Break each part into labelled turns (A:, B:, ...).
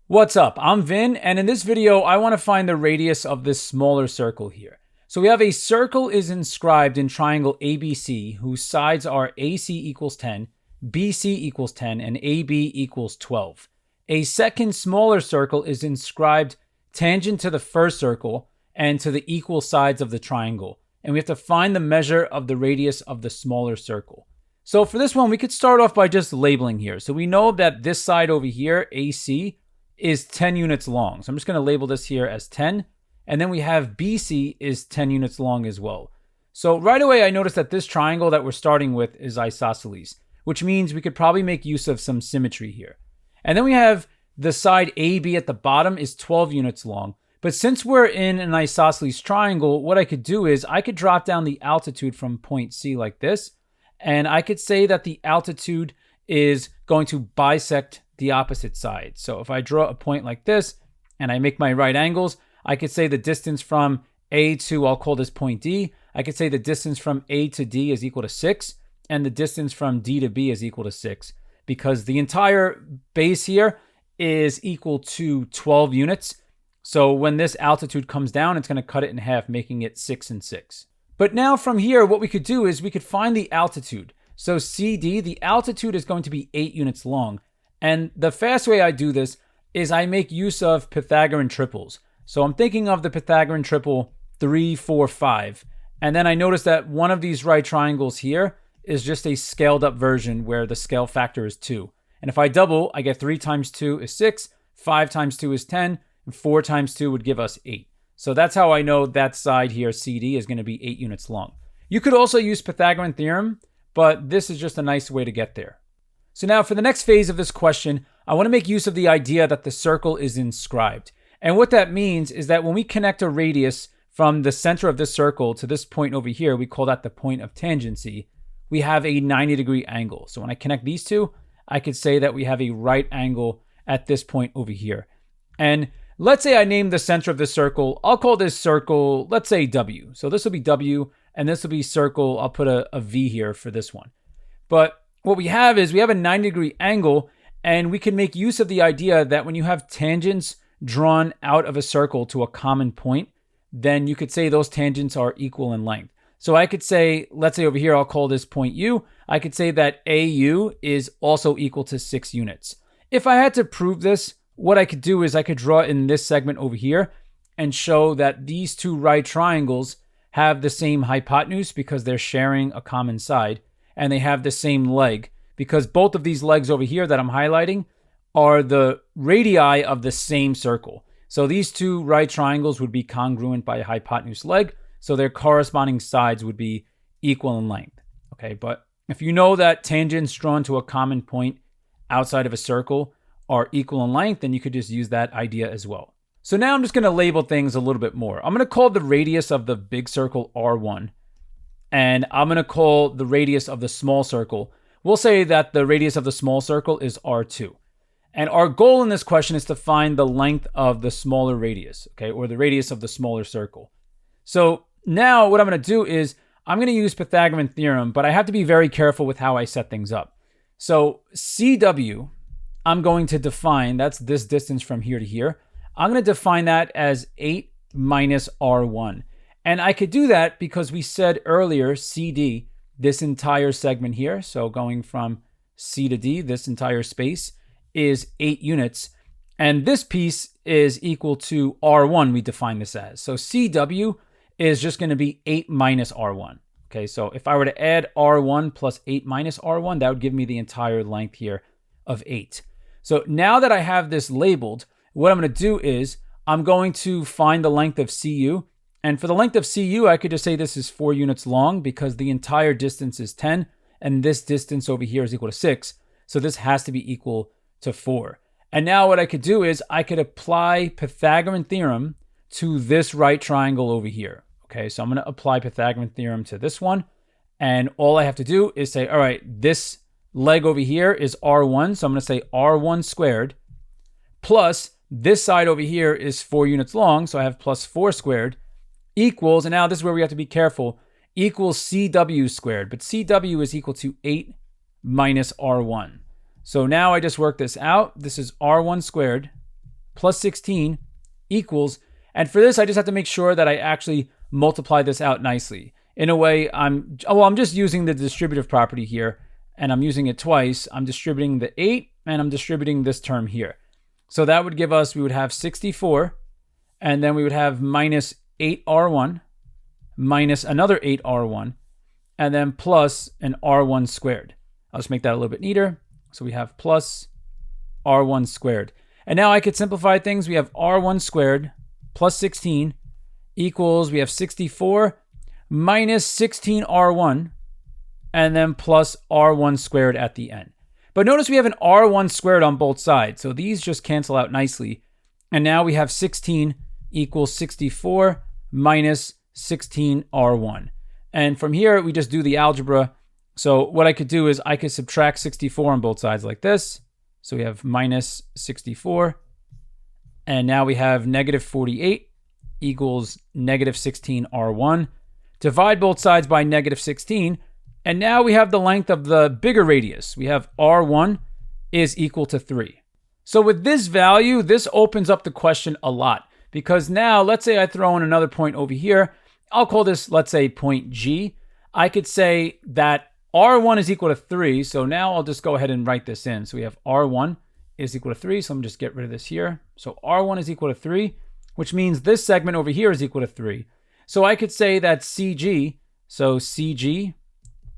A: What's up? I'm Vin, and in this video, I want to find the radius of this smaller circle here. So we have a circle is inscribed in triangle ABC, whose sides are AC equals 10, BC equals 10, and AB equals 12. A second smaller circle is inscribed tangent to the first circle and to the equal sides of the triangle. And we have to find the measure of the radius of the smaller circle. So for this one, we could start off by just labeling here. So we know that this side over here, AC, is 10 units long. So I'm just going to label this here as 10. And then we have BC is 10 units long as well. So right away, I noticed that this triangle that we're starting with is isosceles, which means we could probably make use of some symmetry here. And then we have the side AB at the bottom is 12 units long. But since we're in an isosceles triangle, what I could do is I could drop down the altitude from point C like this. And I could say that the altitude is going to bisect the opposite side. So if I draw a point like this and I make my right angles, I could say the distance from A to, I'll call this point D. I could say the distance from A to D is equal to 6, and the distance from D to B is equal to 6, because the entire base here is equal to 12 units. So when this altitude comes down, it's going to cut it in half, making it 6 and 6. But now from here, what we could do is we could find the altitude. So CD, the altitude is going to be 8 units long. And the fast way I do this is I make use of Pythagorean triples. So I'm thinking of the Pythagorean triple 3, 4, 5. And then I notice that one of these right triangles here is just a scaled up version where the scale factor is 2. And if I double, I get 3 times 2 is 6, 5 times 2 is 10, and 4 times 2 would give us 8. So that's how I know that side here, CD, is going to be 8 units long. You could also use Pythagorean Theorem, but this is just a nice way to get there. So now for the next phase of this question, I want to make use of the idea that the circle is inscribed. And what that means is that when we connect a radius from the center of this circle to this point over here, we call that the point of tangency, we have a 90-degree angle. So when I connect these two, I could say that we have a right angle at this point over here. And let's say I name the center of this circle. I'll call this circle, let's say W. So this will be W, and this will be circle. I'll put a V here for this one. But what we have is we have a 90-degree angle, and we can make use of the idea that when you have tangents drawn out of a circle to a common point, then you could say those tangents are equal in length. So I could say, let's say over here, I'll call this point U. I could say that AU is also equal to 6 units. If I had to prove this, what I could do is I could draw in this segment over here and show that these two right triangles have the same hypotenuse because they're sharing a common side, and they have the same leg because both of these legs over here that I'm highlighting are the radii of the same circle. So these two right triangles would be congruent by a hypotenuse leg, so their corresponding sides would be equal in length. Okay, but if you know that tangents drawn to a common point outside of a circle are equal in length, then you could just use that idea as well. So now I'm just going to label things a little bit more. I'm going to call the radius of the big circle R1. And I'm going to call the radius of the small circle. We'll say that the radius of the small circle is R2. And our goal in this question is to find the length of the smaller radius, okay, or the radius of the smaller circle. So now what I'm going to do is I'm going to use Pythagorean Theorem, but I have to be very careful with how I set things up. So CW, I'm going to define, that's this distance from here to here. I'm going to define that as 8 minus R1. And I could do that because we said earlier CD, this entire segment here, so going from C to D, this entire space is 8 units. And this piece is equal to R1, we define this as. So CW is just going to be 8 minus R1. Okay, so if I were to add R1 plus 8 minus R1, that would give me the entire length here of 8. So now that I have this labeled, what I'm going to do is I'm going to find the length of CU. And for the length of CU, I could just say this is 4 units long because the entire distance is 10, and this distance over here is equal to 6. So this has to be equal to 4. And now what I could do is I could apply Pythagorean Theorem to this right triangle over here. Okay, so I'm going to apply Pythagorean Theorem to this one. And all I have to do is say, all right, this leg over here is R1. So I'm going to say R1 squared plus this side over here is 4 units long. So I have plus 4 squared equals, and now this is where we have to be careful, equals CW squared. But CW is equal to 8 minus R1. So now I just work this out. This is R1 squared plus 16 equals, and for this, I just have to make sure that I actually multiply this out nicely. In a way, I'm just using the distributive property here, and I'm using it twice. I'm distributing the 8, and I'm distributing this term here. So that would give us, we would have 64, and then we would have minus 8r1, minus another 8r1, and then plus an r1 squared. I'll just make that a little bit neater. So we have plus r1 squared. And now I could simplify things. We have r1 squared plus 16 equals, we have 64 minus 16r1, and then plus r1 squared at the end. But notice we have an r1 squared on both sides. So these just cancel out nicely. And now we have 16 equals 64 minus 16r1. And from here, we just do the algebra. So what I could do is I could subtract 64 on both sides like this. So we have minus 64. And now we have negative 48 equals negative 16r1. Divide both sides by negative 16. And now we have the length of the bigger radius. We have r1 is equal to 3. So with this value, this opens up the question a lot. Because now, let's say I throw in another point over here. I'll call this, let's say, point G. I could say that r1 is equal to 3. So now I'll just go ahead and write this in. So we have r1 is equal to 3. So I'm just get rid of this here. So r1 is equal to 3, which means this segment over here is equal to 3. So I could say that CG, so CG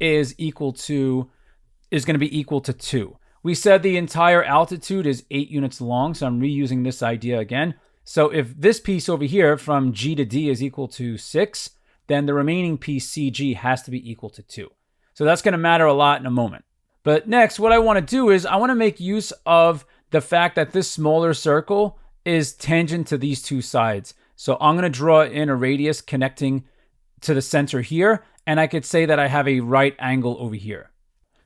A: is going to be equal to 2. We said the entire altitude is 8 units long. So I'm reusing this idea again. So if this piece over here from G to D is equal to 6, then the remaining piece CG has to be equal to 2. So that's going to matter a lot in a moment. But next, what I want to do is I want to make use of the fact that this smaller circle is tangent to these two sides. So I'm going to draw in a radius connecting to the center here, and I could say that I have a right angle over here.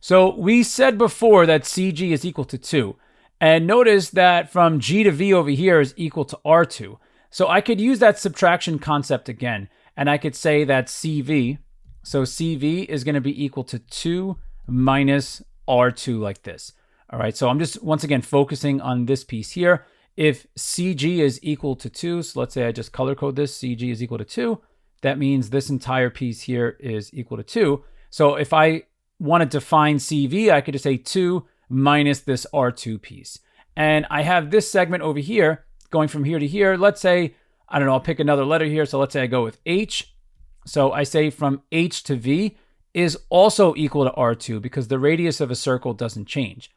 A: So we said before that CG is equal to 2. And notice that from G to V over here is equal to R2. So I could use that subtraction concept again. And I could say that CV, so CV is going to be equal to 2 minus R2 like this. All right, so I'm just, once again, focusing on this piece here. If CG is equal to 2, so let's say I just color code this, CG is equal to 2. That means this entire piece here is equal to 2. So if I want to define CV, I could just say 2 minus this R2 piece. And I have this segment over here going from here to here. Let's say, I don't know, I'll pick another letter here. So let's say I go with H. So I say from H to V is also equal to R2 because the radius of a circle doesn't change.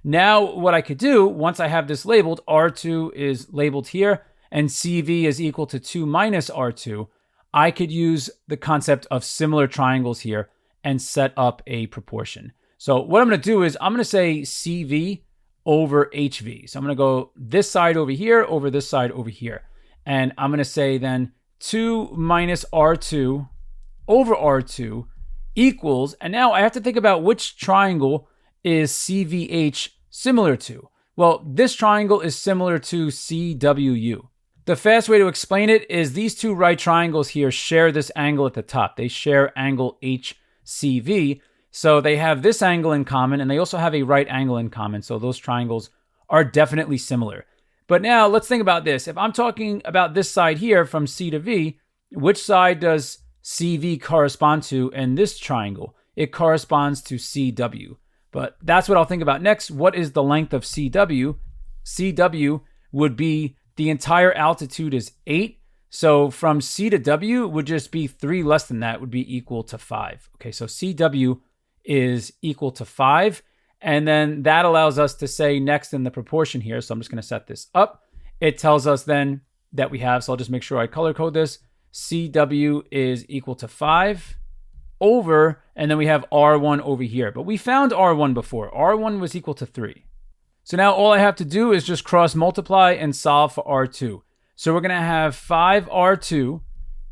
A: Now what I could do, once I have this labeled, R2 is labeled here and CV is equal to 2 minus R2, I could use the concept of similar triangles here and set up a proportion. So what I'm going to do is I'm going to say CV over HV. So I'm going to go this side over here over this side over here. And I'm going to say then 2 minus R2 over R2 equals, and now I have to think about which triangle is CVH similar to. Well, this triangle is similar to CWU. The fast way to explain it is these two right triangles here share this angle at the top. They share angle HCV. So they have this angle in common, and they also have a right angle in common. So those triangles are definitely similar. But now let's think about this. If I'm talking about this side here from C to V, which side does CV correspond to in this triangle? It corresponds to CW. But that's what I'll think about next. What is the length of CW? CW would be the entire altitude is 8. So from C to W would just be 3 less than that would be equal to 5. Okay, so CW is equal to 5. And then that allows us to say next in the proportion here. So I'm just going to set this up. It tells us then that we have, so I'll just make sure I color code this. CW is equal to 5 over, and then we have R1 over here. But we found R1 before. R1 was equal to 3. So now all I have to do is just cross multiply and solve for R2. So we're going to have 5R2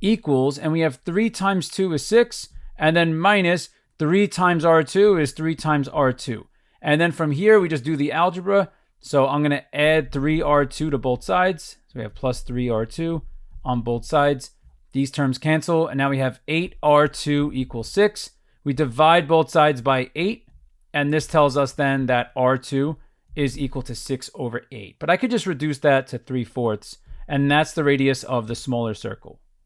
A: equals, and we have 3 times 2 is 6, and then minus 3 times R2 is 3 times R2. And then from here, we just do the algebra. So I'm going to add 3R2 to both sides. So we have plus 3R2 on both sides. These terms cancel, and now we have 8R2 equals 6. We divide both sides by 8, and this tells us then that R2 is equal to 6/8. But I could just reduce that to 3/4, and that's the radius of the smaller circle.